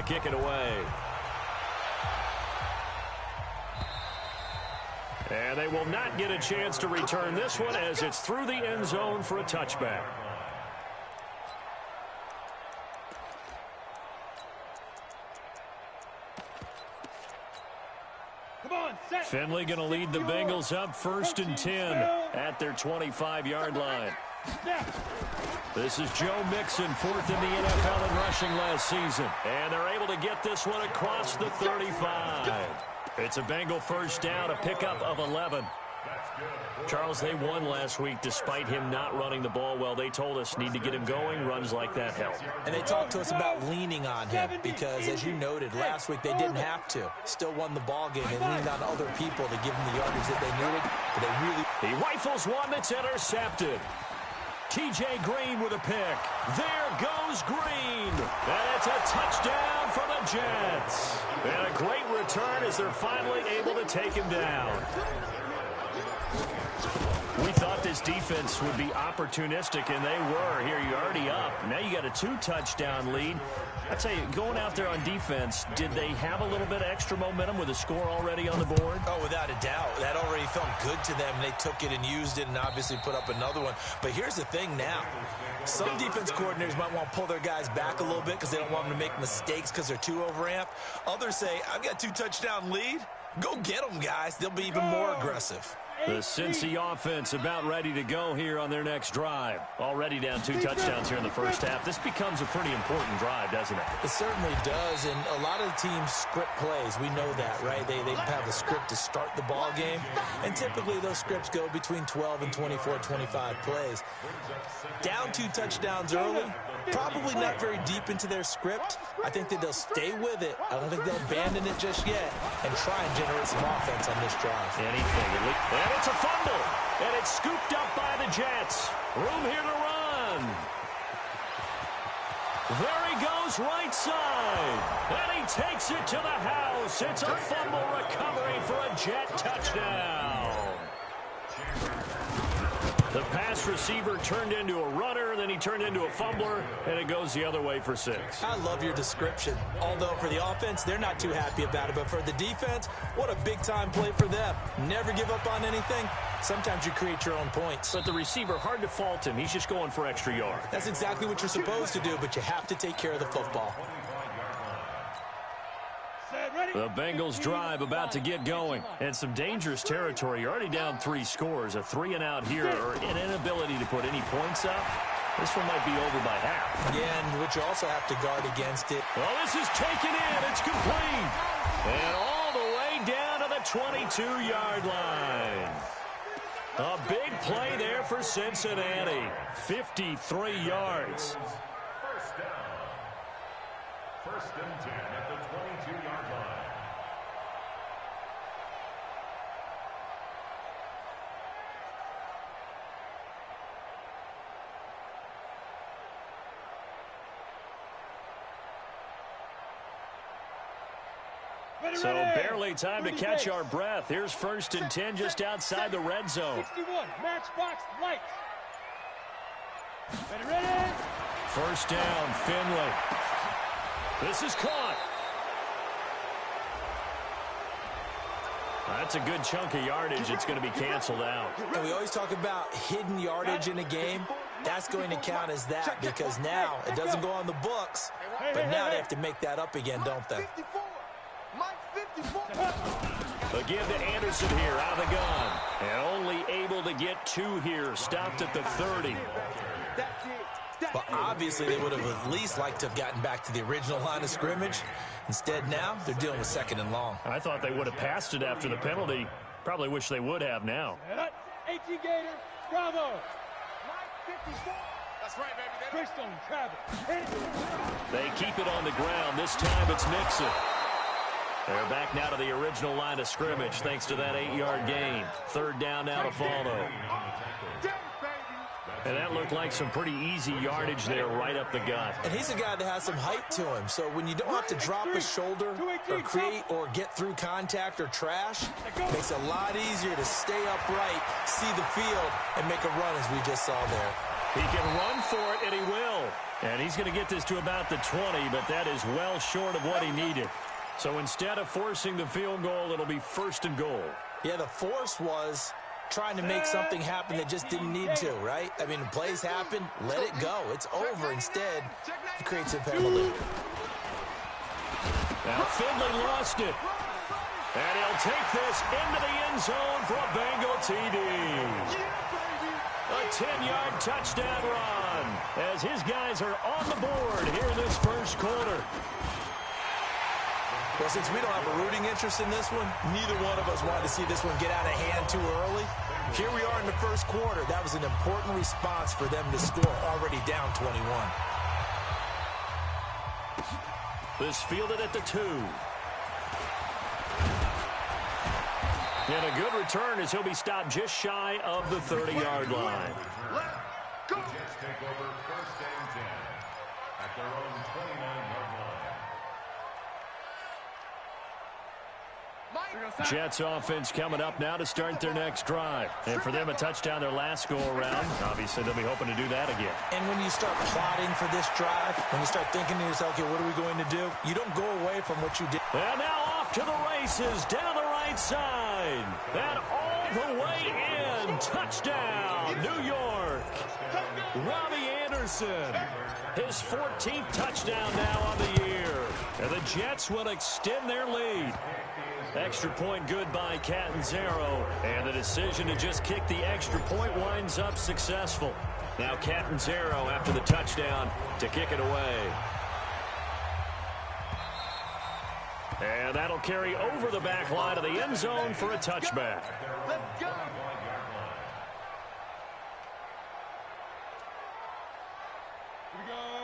kick it away. And they will not get a chance to return this one as it's through the end zone for a touchback. Finley going to lead the Bengals up 1st and 10 at their 25-yard line. This is Joe Mixon, 4th in the NFL in rushing last season. And they're able to get this one across the 35. It's a Bengal first down, a pickup of 11. Charles, they won last week despite him not running the ball well. They told us need to get him going. Runs like that help. And they talked to us about leaning on him because, as you noted, last week they didn't have to. Still won the ball game. They leaned on other people to give them the yardage that they needed. But they really... He rifles one that's intercepted. T.J. Green with a pick. There goes Green. And it's a touchdown for the Jets. And a great return as they're finally able to take him down. We thought this defense would be opportunistic, and they were. Here, you're already up. Now you got a 2-touchdown lead. I tell you, going out there on defense, did they have a little bit of extra momentum with a score already on the board? Oh, without a doubt. That already felt good to them. They took it and used it and obviously put up another one. But here's the thing now. Some defense coordinators might want to pull their guys back a little bit because they don't want them to make mistakes because they're too overamped. Others say, I've got a 2-touchdown lead. Go get them, guys. They'll be even more aggressive. The Cincy offense about ready to go here on their next drive. Already down 2 touchdowns here in the first half. This becomes a pretty important drive, doesn't it? It certainly does, and a lot of the teams script plays. We know that, right? They have a script to start the ball game, and typically those scripts go between 12 and 24, 25 plays. Down 2 touchdowns early, probably not very deep into their script. I think that they'll stay with it. I don't think they'll abandon it just yet and try and generate some offense on this drive. Anything. And it's a fumble. And it's scooped up by the Jets. Room here to run. There he goes right side. And he takes it to the house. It's a fumble recovery for a Jet touchdown. The pass receiver turned into a runner, then he turned into a fumbler, and it goes the other way for 6. I love your description. Although for the offense, they're not too happy about it. But for the defense, what a big-time play for them. Never give up on anything. Sometimes you create your own points. But the receiver, hard to fault him. He's just going for extra yards. That's exactly what you're supposed to do, but you have to take care of the football. The Bengals drive about to get going. And some dangerous territory. You're already down 3 scores. A 3-and-out here or an inability to put any points up. This one might be over by half. Yeah, and which you also have to guard against it. Well, this is taken in. It's complete. And all the way down to the 22-yard line. A big play there for Cincinnati. 53 yards. First and 10 at the 22-yard line. So barely time to catch our breath. Here's 1st and 10 just outside the red zone. 61, matchbox lights. Ready. First down, Finley. This is caught. That's a good chunk of yardage. It's going to be canceled out. And we always talk about hidden yardage in a game. That's going to count as that because now it doesn't go on the books, but now they have to make that up again, don't they? Again to Anderson here out of the gun. And only able to get 2 here. Stopped at the 30. Well, obviously they would have at least liked to have gotten back to the original line of scrimmage. Instead now they're dealing with 2nd and long. I thought they would have passed it after the penalty. Probably wish they would have now. 18 Gator, Bravo. That's right, baby. Crystal, Travis. They keep it on the ground. This time it's Mixon. They're back now to the original line of scrimmage thanks to that 8-yard gain. 3rd down now to follow. And that looked like some pretty easy yardage there right up the gut. And he's a guy that has some height to him. So when you don't have to drop a shoulder or create or get through contact or trash, it makes it a lot easier to stay upright, see the field, and make a run as we just saw there. He can run for it, and he will. And he's going to get this to about the 20, but that is well short of what he needed. So instead of forcing the field goal, it'll be 1st and goal. Yeah, the force was trying to make something happen that just didn't need to, right? I mean, plays happen, let it go. It's over. Instead, he creates a penalty. Now Finley lost it. And he'll take this into the end zone for a Bengal TD. A 10-yard touchdown run as his guys are on the board here in this first quarter. Well, since we don't have a rooting interest in this one, neither one of us wanted to see this one get out of hand too early. Here we are in the first quarter. That was an important response for them to score, already down 21. This fielded at the 2. And a good return as he'll be stopped just shy of the 30-yard line. Go. Jets take over 1st and 10 at their own 29-yard line. Jets offense coming up now to start their next drive. And for them, a touchdown their last go-around. Obviously, they'll be hoping to do that again. And when you start plotting for this drive, when you start thinking to yourself, okay, what are we going to do? You don't go away from what you did. And now off to the races down the right side. And all the way in. Touchdown, New York. Robbie Anderson. His 14th touchdown now on the year. And the Jets will extend their lead. Extra point good by Catanzaro. And the decision to just kick the extra point winds up successful. Now Catanzaro after the touchdown to kick it away. And that'll carry over the back line of the end zone for a touchback. Let's go.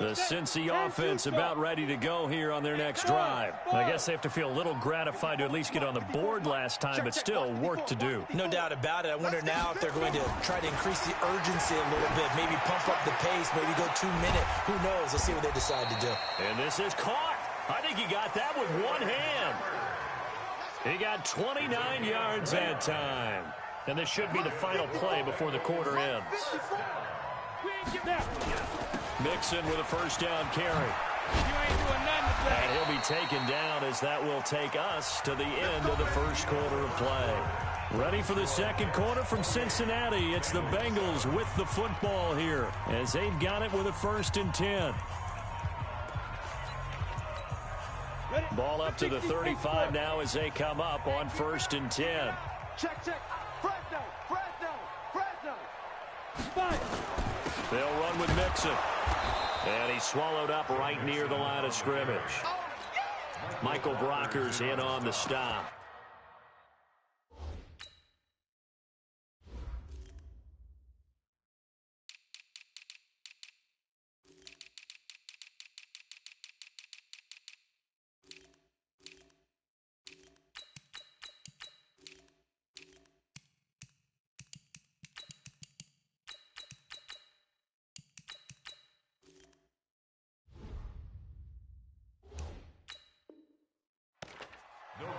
The Cincy offense about ready to go here on their next drive. I guess they have to feel a little gratified to at least get on the board last time, but still work to do. No doubt about it. I wonder now if they're going to try to increase the urgency a little bit, maybe pump up the pace, maybe go 2 minute. Who knows? Let's see what they decide to do. And this is caught. I think he got that with one hand. He got 29 yards that time. And this should be the final play before the quarter ends. Mixon with a first down carry. You ain't doing nothing today. And he'll be taken down as that will take us to the end of the first quarter of play. Ready for the second quarter from Cincinnati. It's the Bengals with the football here as they've got it with a 1st and 10. Ball up to the 35 now as they come up on 1st and 10. Check. Fresno. Fire. They'll run with Mixon. And he's swallowed up right near the line of scrimmage. Michael Brocker's in on the stop.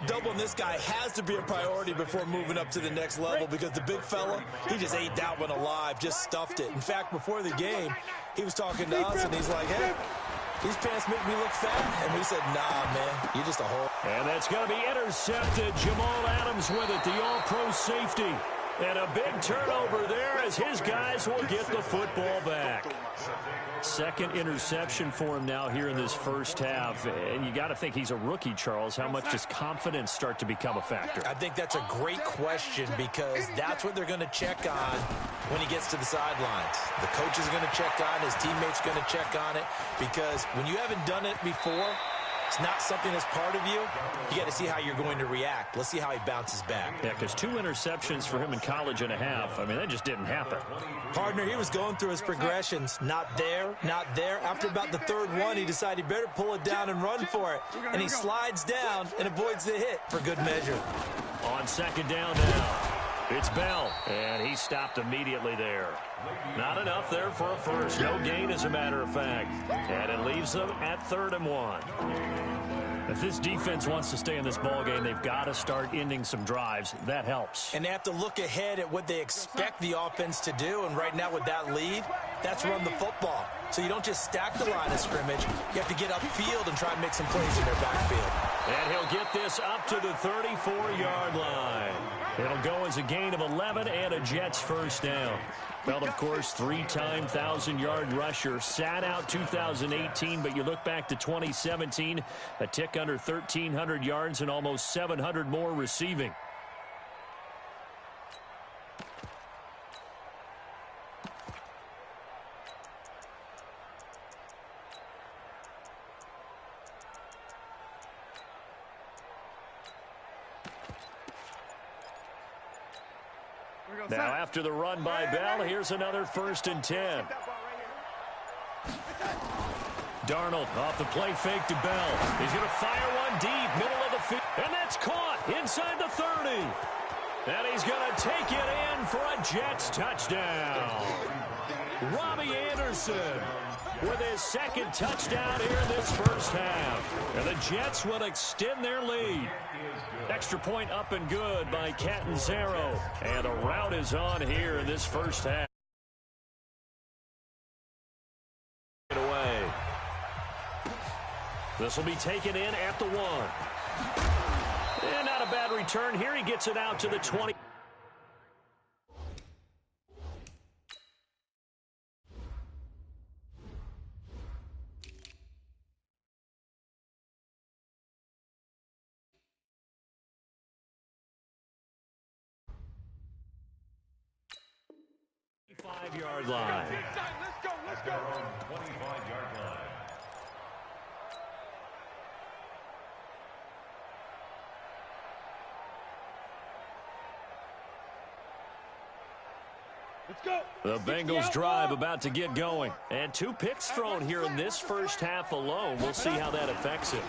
Doubling this guy has to be a priority before moving up to the next level because the big fella, he just ate that one alive, just stuffed it. In fact, before the game, he was talking to us, and he's like, hey, these pants make me look fat. And we said, nah, man, you're just a whole. And that's going to be intercepted. Jamal Adams with it, the all-pro safety. And a big turnover there as his guys will get the football back. Second interception for him now here in this first half. And you got to think he's a rookie, Charles. How much does confidence start to become a factor? I think that's a great question because that's what they're going to check on when he gets to the sidelines. The coach is going to check on it. His teammates going to check on it because when you haven't done it before, it's not something that's part of you. You got to see how you're going to react. Let's see how he bounces back. Yeah, because 2 interceptions for him in college and a half. I mean, that just didn't happen. Partner, he was going through his progressions. Not there, not there. After about the third one, he decided he better pull it down and run for it. And he slides down and avoids the hit for good measure. On second down now, it's Bell. And he stopped immediately there. Not enough there for a first. No gain, as a matter of fact. And it leaves them at 3rd and 1. If this defense wants to stay in this ballgame, they've got to start ending some drives. That helps. And they have to look ahead at what they expect the offense to do. And right now with that lead, that's run the football. So you don't just stack the line of scrimmage. You have to get upfield and try and make some plays in their backfield. And he'll get this up to the 34-yard line. It'll go as a gain of 11 and a Jets first down. Well, of course, three-time 1,000-yard rusher. Sat out 2018, but you look back to 2017, a tick under 1,300 yards and almost 700 more receiving. Now, after the run by Bell, here's another 1st and 10. Darnold off the play fake to Bell. He's going to fire one deep, middle of the field. And that's caught inside the 30. And he's going to take it in for a Jets touchdown. Robbie Anderson with his 2nd touchdown here in this first half. And the Jets will extend their lead. Extra point up and good by Catanzaro. And a rout is on here in this first half. Away. This will be taken in at the 1. And not a bad return here. He gets it out to the 20. Yard line. Let's go. 25-yard line. Let's go. The Bengals drive about to get going. And 2 picks thrown here in this first half alone. We'll see how that affects him.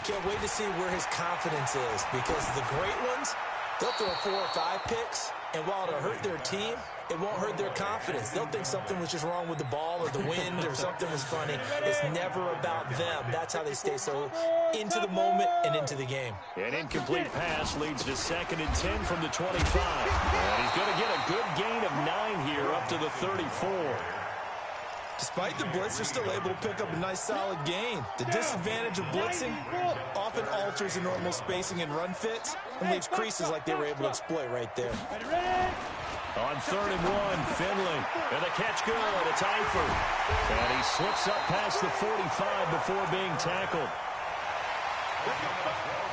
Can't wait to see where his confidence is, because the great ones, they'll throw 4 or 5 picks, and while it'll hurt their team, it won't hurt their confidence. They'll think something was just wrong with the ball or the wind or something was funny. It's never about them. That's how they stay so into the moment and into the game. An incomplete pass leads to 2nd and 10 from the 25. And he's going to get a good gain of 9 here up to the 34. Despite the blitz, they're still able to pick up a nice solid gain. The disadvantage of blitzing often alters the normal spacing and run fits and leaves creases like they were able to exploit right there. On 3rd and 1, Finley. And the catch good. It's Eifert. And he slips up past the 45 before being tackled.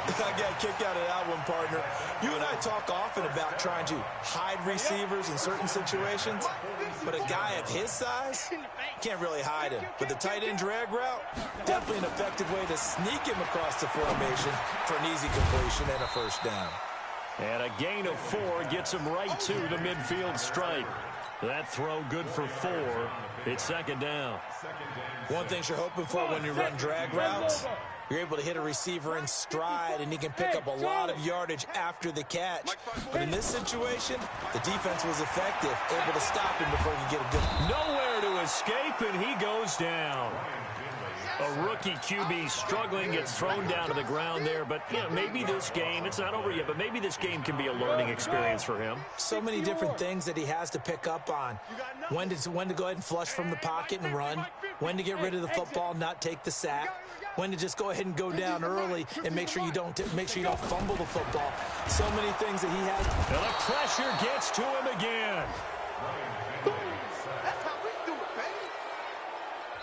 I got a kick out of that one, partner. You and I talk often about trying to hide receivers in certain situations, but a guy of his size can't really hide him. But the tight end drag route, definitely an effective way to sneak him across the formation for an easy completion and a first down. And a gain of 4 gets him right to the midfield stripe. That throw good for 4. It's 2nd down. One thing you're hoping for when you run drag routes, you're able to hit a receiver in stride, and he can pick up a lot of yardage after the catch. But in this situation, the defense was effective, able to stop him before he could get a good... Nowhere to escape, and he goes down. A rookie QB struggling, gets thrown down to the ground there. But, you know, maybe this game, it's not over yet, but maybe this game can be a learning experience for him. So many different things that he has to pick up on. When to go ahead and flush from the pocket and run. When to get rid of the football, not take the sack. When to just go ahead and go down early and make sure you don't fumble the football. So many things that he has. And the pressure gets to him again.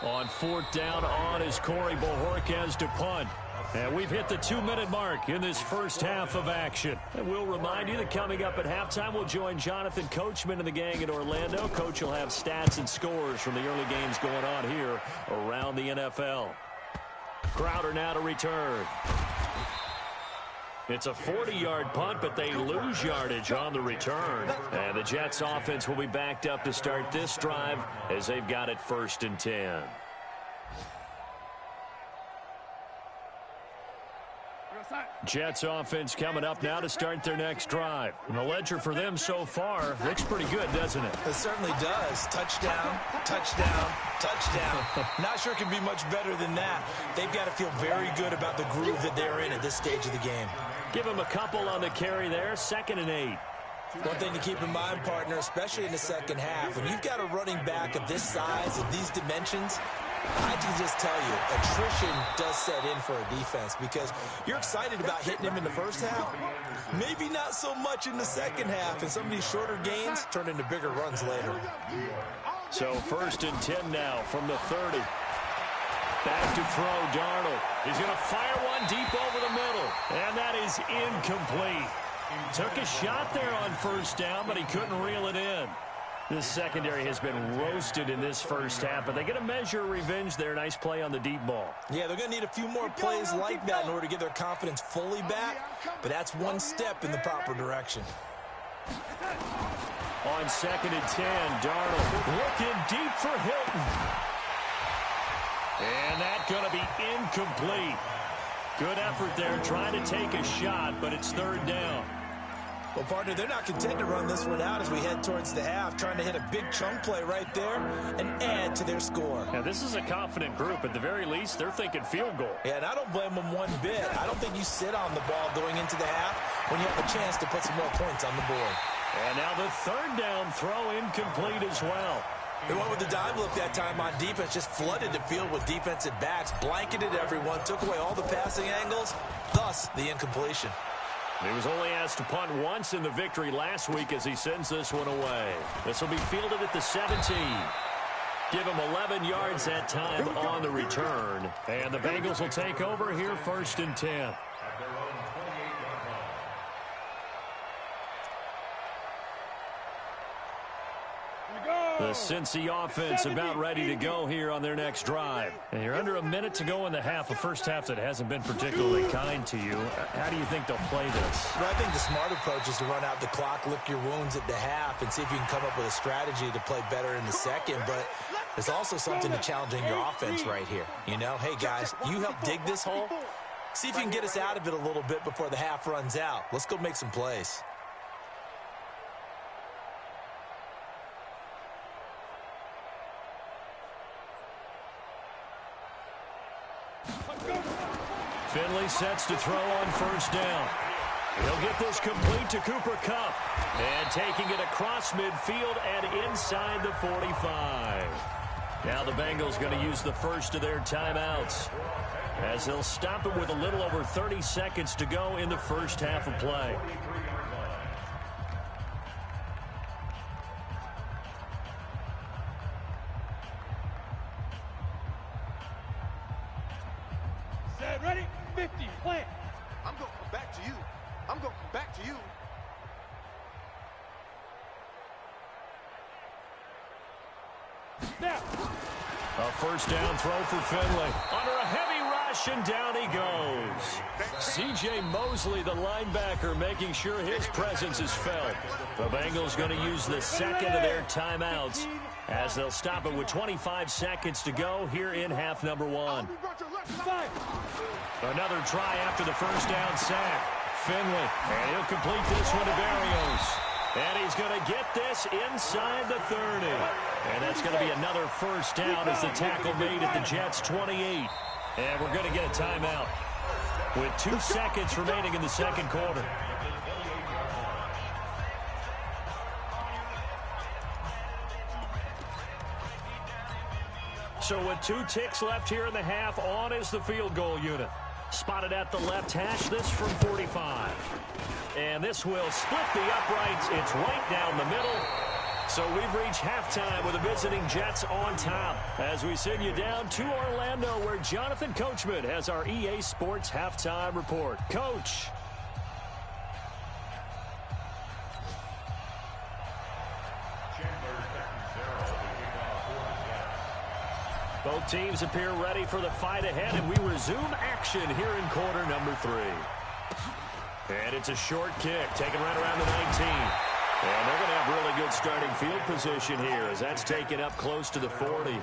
On 4th down, on is Corey Bojorquez to punt. And we've hit the 2-minute mark in this first half of action. And we'll remind you that coming up at halftime, we'll join Jonathan Coachman and the gang in Orlando. Coach will have stats and scores from the early games going on here around the NFL. Crowder now to return. It's a 40-yard punt, but they lose yardage on the return. And the Jets offense will be backed up to start this drive as they've got it 1st and 10. Jets offense coming up now to start their next drive. And the ledger for them so far looks pretty good, doesn't it? It certainly does. Touchdown, touchdown, touchdown. Not sure it can be much better than that. They've got to feel very good about the groove that they're in at this stage of the game. Give them a couple on the carry there, 2nd and 8. One thing to keep in mind, partner, especially in the second half, when you've got a running back of this size, of these dimensions, I can just tell you, attrition does set in for a defense because you're excited about hitting him in the first half. Maybe not so much in the second half, and some of these shorter gains turn into bigger runs later. So 1st and 10 now from the 30. Back to throw, Darnold. He's going to fire one deep over the middle, and that is incomplete. Took a shot there on 1st down, but he couldn't reel it in. This secondary has been roasted in this first half, but they get a measure of revenge there. Nice play on the deep ball. Yeah, they're going to need a few more plays like that in order to get their confidence fully back, but that's one step in the proper direction. On 2nd and 10, Darnold looking deep for Hilton. And that's going to be incomplete. Good effort there trying to take a shot, but it's 3rd down. Well, partner, they're not content to run this one out as we head towards the half, trying to hit a big chunk play right there and add to their score. Now, this is a confident group. At the very least, they're thinking field goal. Yeah, and I don't blame them one bit. I don't think you sit on the ball going into the half when you have a chance to put some more points on the board. And now the 3rd down throw incomplete as well. They went with the dive look that time on defense, just flooded the field with defensive backs, blanketed everyone, took away all the passing angles, thus the incompletion. He was only asked to punt once in the victory last week as he sends this one away. This will be fielded at the 17. Give him 11 yards that time on the return. And the Bengals will take over here 1st and 10. The Cincy offense about ready to go here on their next drive. And you're under a minute to go in the half, a first half that hasn't been particularly kind to you. How do you think they'll play this? Well, I think the smart approach is to run out the clock, lick your wounds at the half, and see if you can come up with a strategy to play better in the second. But there's also something to challenging your offense right here. You know, hey, guys, you help dig this hole. See if you can get us out of it a little bit before the half runs out. Let's go make some plays. Finley sets to throw on 1st down. He'll get this complete to Cooper Kupp. And taking it across midfield and inside the 45. Now the Bengals going to use the first of their timeouts, as they'll stop it with a little over 30 seconds to go in the first half of play. Ready? 50, plant. I'm going to come back to you. I'm going to come back to you. Snap. A 1st down throw for Finley. Under a heavy rush, and down he goes. C.J. Mosley, the linebacker, making sure his presence is felt. The Bengals going to use the 2nd of their timeouts, as they'll stop it with 25 seconds to go here in half number 1. Another try after the 1st down sack. Finley, and he'll complete this one to Barrios. And he's going to get this inside the 30. And that's going to be another 1st down as the tackle made at the Jets' 28. And we're going to get a timeout with 2 seconds remaining in the second quarter. So with 2 ticks left here in the half, on is the field goal unit. Spotted at the left hash, this from 45. And this will split the uprights. It's right down the middle. So we've reached halftime with the visiting Jets on top, as we send you down to Orlando, where Jonathan Coachman has our EA Sports halftime report. Coach. Both teams appear ready for the fight ahead, and we resume action here in quarter number 3. And it's a short kick, taken right around the 19. And they're going to have really good starting field position here, as that's taken up close to the 40.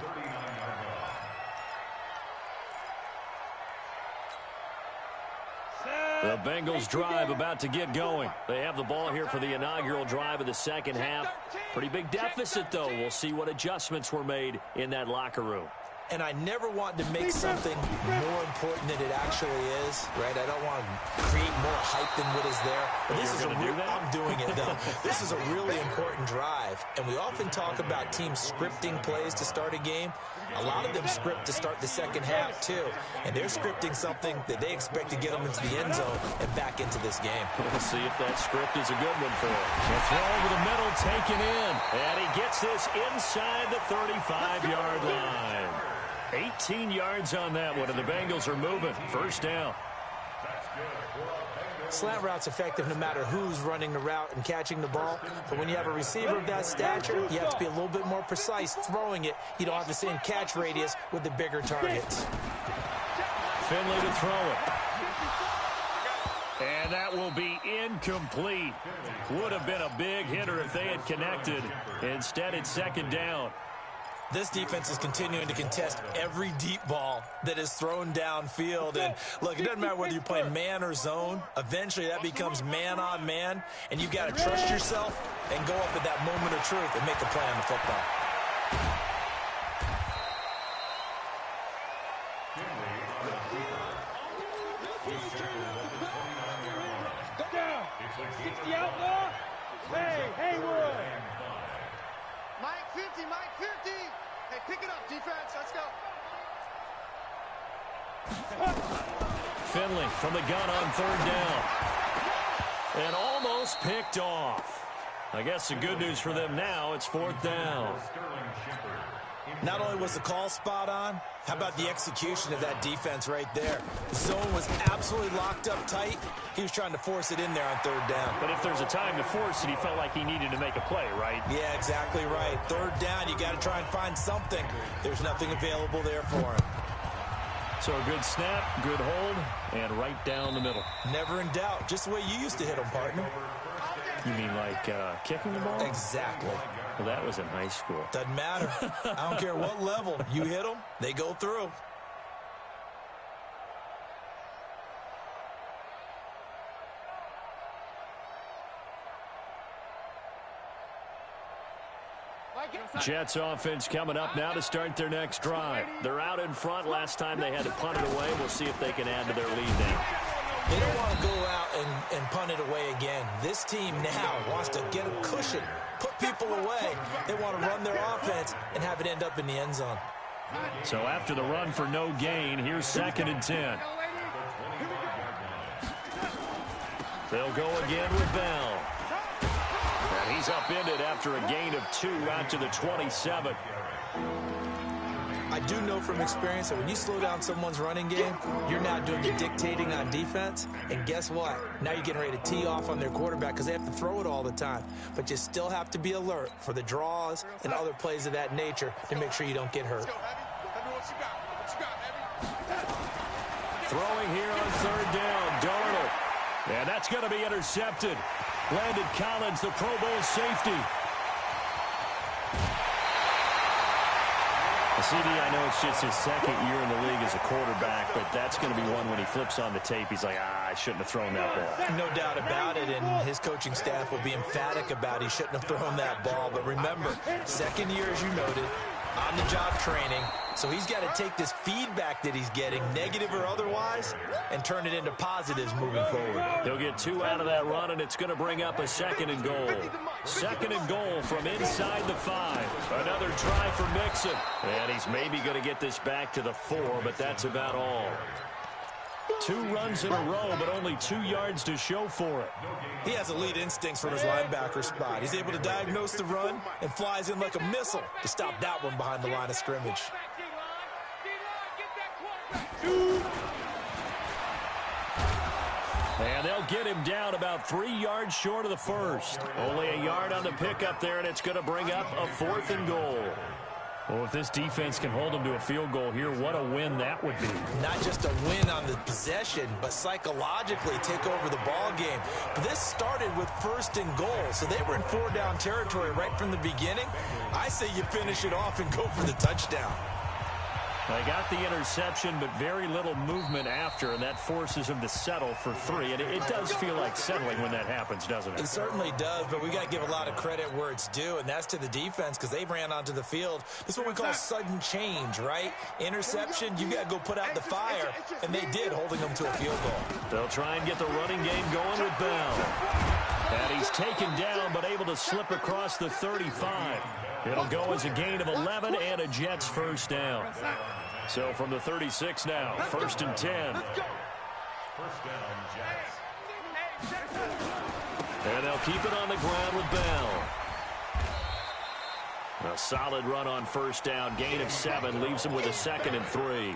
Set. The Bengals drive about to get going. They have the ball here for the inaugural drive of the second half. Pretty big deficit, though. We'll see what adjustments were made in that locker room. And I never want to make something more important than it actually is, right? I don't want to create more hype than what is there. But this is I'm doing it, though. This is a really important drive. And we often talk about teams scripting plays to start a game. A lot of them script to start the second half, too. And they're scripting something that they expect to get them into the end zone and back into this game. We'll see if that script is a good one for him. The throw over the middle, taken in. And he gets this inside the 35-yard line. 18 yards on that one, and the Bengals are moving. First down. Slant route's effective no matter who's running the route and catching the ball. But when you have a receiver of that stature, you have to be a little bit more precise throwing it. You don't have the same catch radius with the bigger targets. Finley to throw it. And that will be incomplete. Would have been a big hitter if they had connected. Instead, it's second down. This defense is continuing to contest every deep ball that is thrown downfield. And, look, it doesn't matter whether you're playing man or zone. Eventually, that becomes man on man. And you've got to trust yourself and go up at that moment of truth and make a play on the football. Down. 60 outlaw. Hey, Haywood. Mike 50, Mike 50. Hey, pick it up, defense. Let's go. Finley from the gun on third down. And almost picked off. I guess the good news for them now, it's fourth down. Not only was the call spot on, how about the execution of that defense right there? The zone was absolutely locked up tight. He was trying to force it in there on third down. But if there's a time to force it, he felt like he needed to make a play, right? Yeah, exactly right. Third down, you got to try and find something. There's nothing available there for him. So a good snap, good hold, and right down the middle. Never in doubt. Just the way you used to hit them, partner. You mean like kicking the ball? Exactly. Well, that was in high school. Doesn't matter. I don't care what level. You hit them, they go through. Jets offense coming up now to start their next drive. They're out in front. Last time they had to punt it away. We'll see if they can add to their lead now. They don't want to go out and punt it away again. This team now wants to get a cushion, put people away. They want to run their offense and have it end up in the end zone. So after the run for no gain, here's 2nd and 10. They'll go again with Bell. And he's upended after a gain of 2 out to the 27. I do know from experience that when you slow down someone's running game, you're now doing the dictating on defense. And guess what? Now you're getting ready to tee off on their quarterback because they have to throw it all the time. But you still have to be alert for the draws and other plays of that nature to make sure you don't get hurt. Throwing here on third down, Darnold. And that's going to be intercepted. Landon Collins, the Pro Bowl safety. CD, I know it's just his second year in the league as a quarterback, but that's going to be one when he flips on the tape. He's like, I shouldn't have thrown that ball. No doubt about it, and his coaching staff will be emphatic about he shouldn't have thrown that ball. But remember, second year, as you noted, on-the-job training. So he's got to take this feedback that he's getting, negative or otherwise, and turn it into positives moving forward. He'll get 2 out of that run, and it's going to bring up a 2nd and goal. 2nd and goal from inside the 5. Another try for Mixon. And he's maybe going to get this back to the 4, but that's about all. 2 runs in a row, but only 2 yards to show for it. He has elite instincts from his linebacker spot. He's able to diagnose the run and flies in like a missile to stop that one behind the line of scrimmage. And they'll get him down about 3 yards short of the first. Only a yard on the pickup there, and it's going to bring up a 4th and goal. Well, if this defense can hold them to a field goal here, what a win that would be. Not just a win on the possession, but psychologically take over the ball game. But this started with 1st and goal, so they were in 4-down territory right from the beginning. I say you finish it off and go for the touchdown. They got the interception, but very little movement after, and that forces him to settle for 3. And it does feel like settling when that happens, doesn't it? It certainly does, but we got to give a lot of credit where it's due, and that's to the defense because they ran onto the field. This is what we call sudden change, right? Interception, you got to go put out the fire, and they did, holding them to a field goal. They'll try and get the running game going with Bell. And he's taken down, but able to slip across the 35. It'll go as a gain of 11 and a Jets first down. So from the 36 now, 1st and 10. First down, Jets. And they'll keep it on the ground with Bell. A solid run on 1st down, gain of 7, leaves him with a 2nd and 3.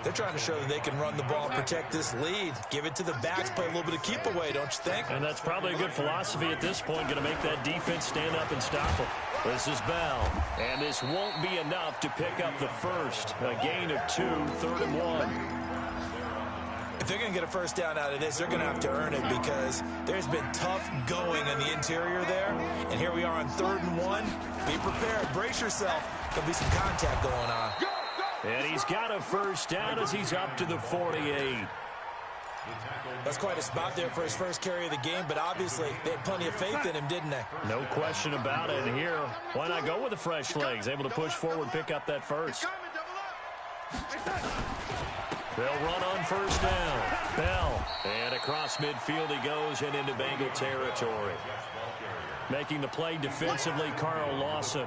They're trying to show that they can run the ball, protect this lead, give it to the backs, play a little bit of keep away, don't you think? And that's probably a good philosophy at this point, going to make that defense stand up and stop them. This is Bell, and this won't be enough to pick up the first. A gain of 2, 3rd and 1. If they're going to get a first down out of this, they're going to have to earn it because there's been tough going on the interior there. And here we are on 3rd and 1. Be prepared. Brace yourself. There'll be some contact going on. And he's got a first down as he's up to the 48. That's quite a spot there for his first carry of the game, but obviously they had plenty of faith in him, didn't they? No question about it. And here, why not go with the fresh legs? Able to push forward, pick up that first. They'll run on 1st down. Bell. And across midfield he goes and into Bengal territory. Making the play defensively, Carl Lawson.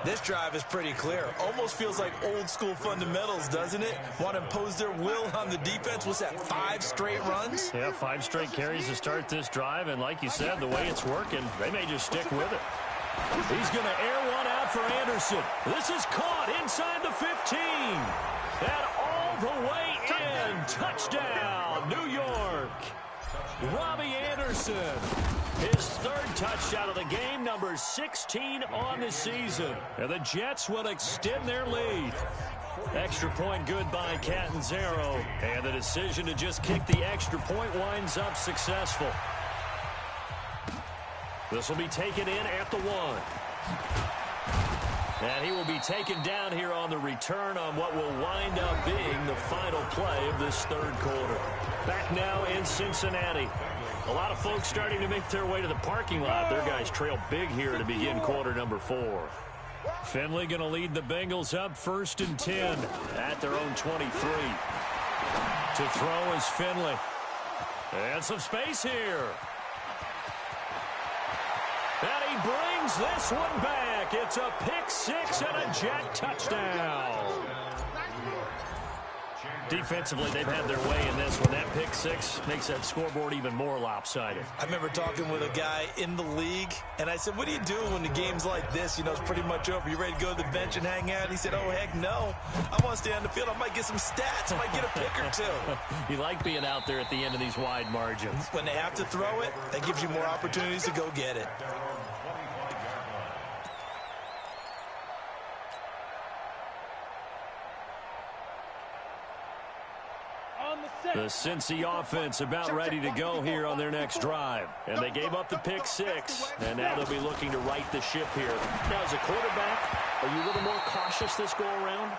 This drive is pretty clear. Almost feels like old school fundamentals, doesn't it? Want to impose their will on the defense. What's that, 5 straight runs? Yeah, 5 straight carries to start this drive. And like you said, the way it's working, they may just stick with it. He's going to air one out for Anderson. This is caught inside the 15. And all the way in. Touchdown, New York. Robbie Anderson. His 3rd touchdown of the game, number 16 on the season. And the Jets will extend their lead. Extra point good by Catanzaro. And the decision to just kick the extra point winds up successful. This will be taken in at the 1. And he will be taken down here on the return on what will wind up being the final play of this 3rd quarter. Back now in Cincinnati. A lot of folks starting to make their way to the parking lot. Their guys trail big here to begin quarter number 4. Finley going to lead the Bengals up 1st and 10 at their own 23. To throw is Finley. And some space here. And he brings this one back. It's a pick 6 and a Jet touchdown. Defensively, they've had their way in this one. That pick 6 makes that scoreboard even more lopsided. I remember talking with a guy in the league, and I said, what do you do when the game's like this? You know, it's pretty much over. You ready to go to the bench and hang out? He said, oh, heck no. I want to stay on the field. I might get some stats. I might get a pick or 2. You like being out there at the end of these wide margins. When they have to throw it, that gives you more opportunities to go get it. The Cincy offense about ready to go here on their next drive. And they gave up the pick 6, and now they'll be looking to right the ship here. Now, as a quarterback, are you a little more cautious this go-around?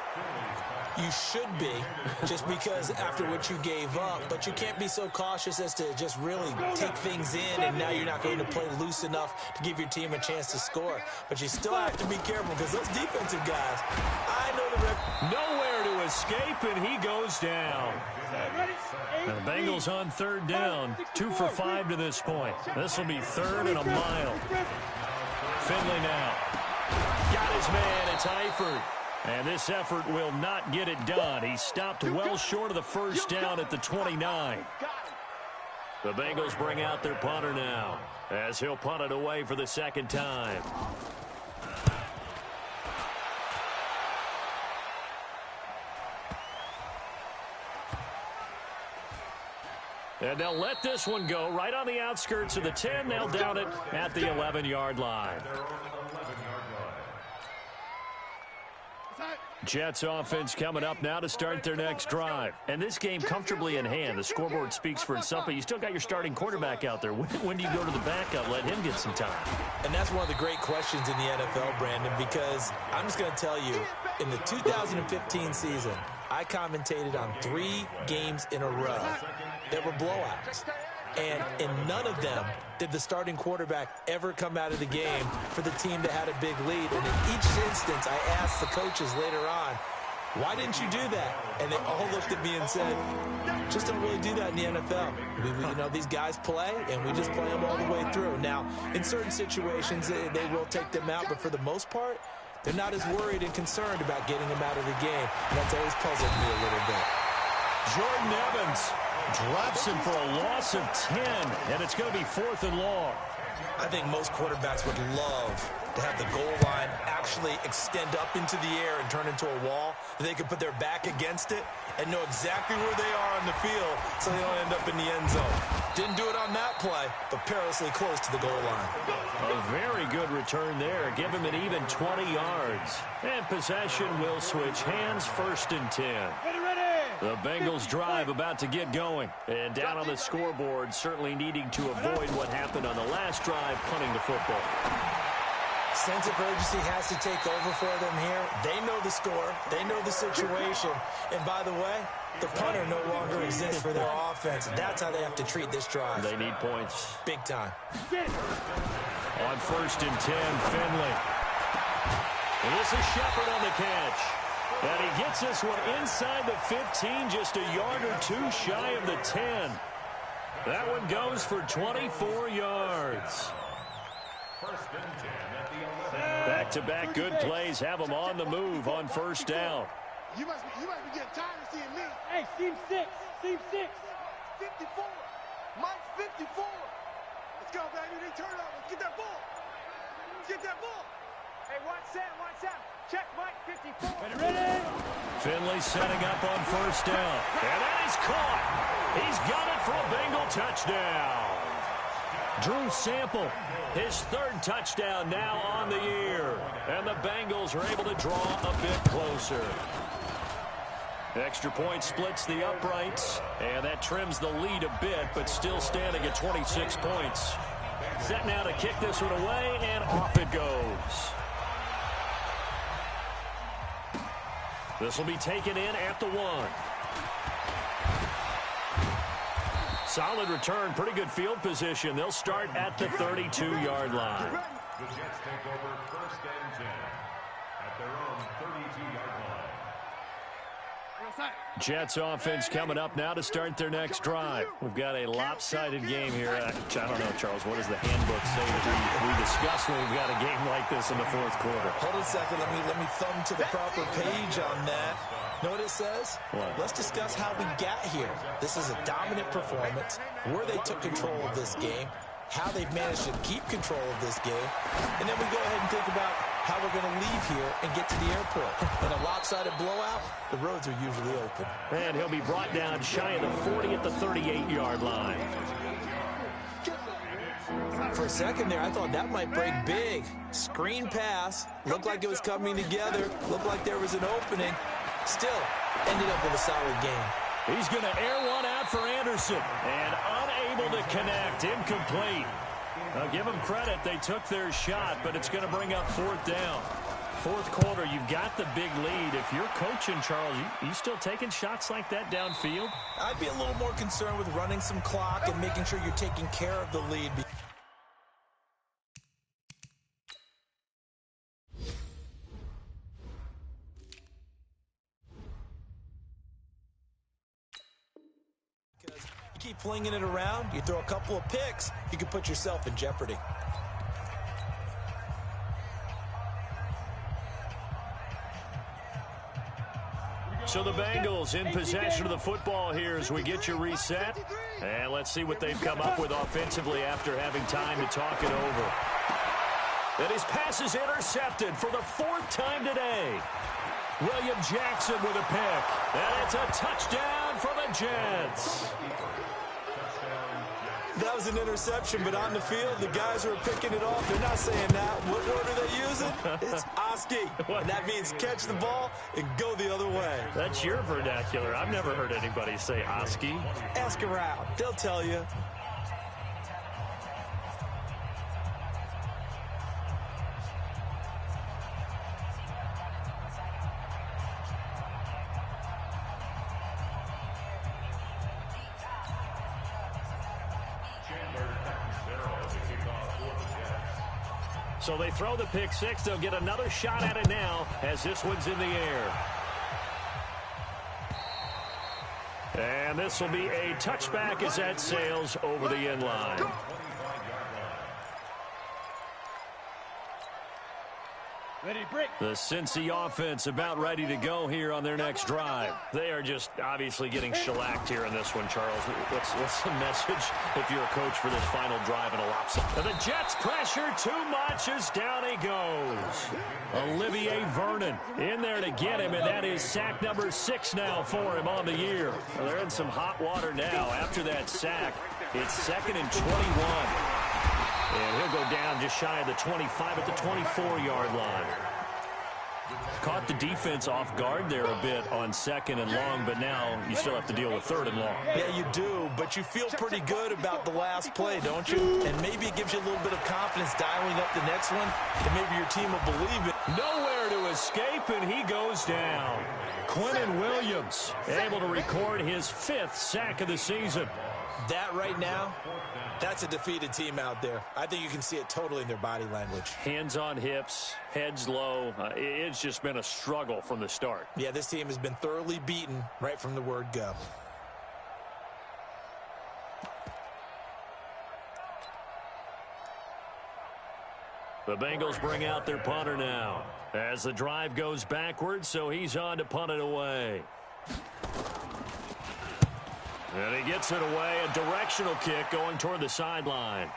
You should be, just because after what you gave up, but you can't be so cautious as to just really take things in, and now you're not going to play loose enough to give your team a chance to score. But you still have to be careful because those defensive guys, I know the rep. Nowhere to escape, and he goes down. And the Bengals on 3rd down, 2 for 5 to this point. This will be 3rd and a mile. Finley now. Got his man, it's Eifert. And this effort will not get it done. He stopped well short of the first down at the 29. The Bengals bring out their punter now, as he'll punt it away for the 2nd time. And they'll let this one go right on the outskirts of the 10. They'll down it at the 11-yard line. Jets offense coming up now to start their next drive. And this game comfortably in hand. The scoreboard speaks for itself, but you still got your starting quarterback out there. When do you go to the backup? Let him get some time. And that's one of the great questions in the NFL, Brandon, because I'm just going to tell you, in the 2015 season, I commentated on 3 games in a row that were blowouts. And in none of them did the starting quarterback ever come out of the game for the team that had a big lead. And in each instance, I asked the coaches later on, why didn't you do that? And they all looked at me and said, just don't really do that in the NFL. You know, these guys play, and we just play them all the way through. Now, in certain situations, they will take them out, but for the most part, they're not as worried and concerned about getting them out of the game. And that's always puzzled me a little bit. Jordan Evans drops him for a loss of 10, and it's going to be 4th and long. I think most quarterbacks would love to have the goal line actually extend up into the air and turn into a wall. They can put their back against it and know exactly where they are on the field so they don't end up in the end zone. Didn't do it on that play, but perilously close to the goal line. A very good return there. Give him an even 20 yards. And possession will switch hands, 1st and 10. The Bengals drive about to get going. And down on the scoreboard, certainly needing to avoid what happened on the last drive, punting the football. Sense of urgency has to take over for them here. They know the score. They know the situation. And by the way, the punter no longer exists for their offense. That's how they have to treat this drive. They need points. Big time. On 1st and 10, Finley. And this is Shepard on the catch. And he gets this one inside the 15, just a yard or 2 shy of the 10. That one goes for 24 yards. Back-to-back good plays have them on the move on 1st down. You must be getting tired of seeing me. Hey, seam 6. Seam 6. 54. Mike 54. Let's go, baby. They turn it over. Let's get that ball. Let's get that ball. Hey, watch Sam. Watch Sam. Check Mike 54. Ready? Finley setting up on 1st down. And that is caught. He's got it for a Bengal touchdown. Drew Sample, his 3rd touchdown now on the year. And the Bengals are able to draw a bit closer. Extra point splits the uprights, and that trims the lead a bit, but still standing at 26 points. Set now to kick this one away, and off it goes. This will be taken in at the 1. Solid return, pretty good field position. They'll start at the 32-yard line. The Jets take over 1st and 10 at their own 32-yard line. Jets offense coming up now to start their next drive. We've got a lopsided game here. I don't know, Charles, what does the handbook say that we discuss when we've got a game like this in the 4th quarter? Hold on a second. Let me thumb to the proper page on that. Know what it says? What? Let's discuss how we got here. This is a dominant performance, where they took control of this game, how they've managed to keep control of this game, and then we go ahead and think about how we're going to leave here and get to the airport. In a lopsided blowout, the roads are usually open. And he'll be brought down shy of the 40 at the 38-yard line. For a second there, I thought that might break big. Screen pass, looked like it was coming together, looked like there was an opening. Still, ended up with a solid game. He's going to air one out for Anderson, and unable to connect, incomplete. Now, give them credit, they took their shot, but it's going to bring up 4th down. 4th quarter, you've got the big lead. If you're coaching, Charles, you still taking shots like that downfield? I'd be a little more concerned with running some clock and making sure you're taking care of the lead. Keep flinging it around, you throw a couple of picks, you can put yourself in jeopardy. So the Bengals in possession of the football here as we get you reset. And let's see what they've come up with offensively after having time to talk it over. And his pass is intercepted for the 4th time today. William Jackson with a pick. And it's a touchdown for the Jets. That was an interception, but on the field, the guys who are picking it off, they're not saying that. What word are they using? It's Oski. And that means catch the ball and go the other way. That's your vernacular. I've never heard anybody say Oski. Ask around. They'll tell you. So they throw the pick six. They'll get another shot at it now as this one's in the air. And this will be a touchback as that sails over the end line. The Cincy offense about ready to go here on their next drive. They are just obviously getting shellacked here in this one, Charles. What's the message if you're a coach for this final drive in a lopsided? The Jets pressure too much as down he goes. Olivier Vernon in there to get him, and that is sack number 6 now for him on the year. Well, they're in some hot water now. After that sack, it's 2nd and 21. And he'll go down just shy of the 25 at the 24-yard line. Caught the defense off guard there a bit on 2nd and long, but now you still have to deal with 3rd and long. Yeah, you do, but you feel pretty good about the last play, don't you? And maybe it gives you a little bit of confidence dialing up the next one, and maybe your team will believe it. Nowhere to escape, and he goes down. Quinnen Williams able to record his 5th sack of the season. That right now, that's a defeated team out there. I think you can see it totally in their body language. Hands on hips, heads low. It's just been a struggle from the start. Yeah, this team has been thoroughly beaten right from the word go. The Bengals bring out their punter now as the drive goes backwards, so he's on to punt it away. And he gets it away, a directional kick going toward the sideline.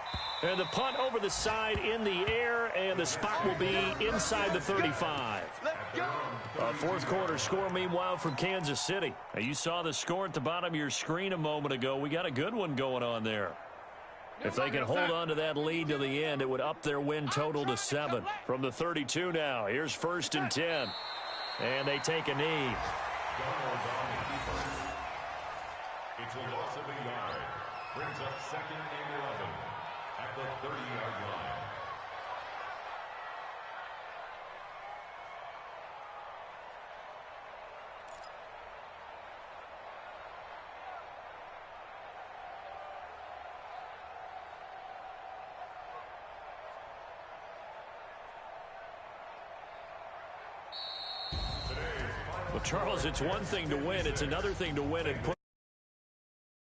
And the punt over the side in the air, and the spot will be inside the 35. A fourth quarter score, meanwhile, from Kansas City. Now, you saw the score at the bottom of your screen a moment ago. We got a good one going on there. If they can hold on to that lead to the end, it would up their win total to 7. From the 32 now, here's 1st and 10. And they take a knee. It's a loss of a yard. Brings up 2nd and 11 at the 30-yard line. Well, Charles, it's one thing to win. It's another thing to win and put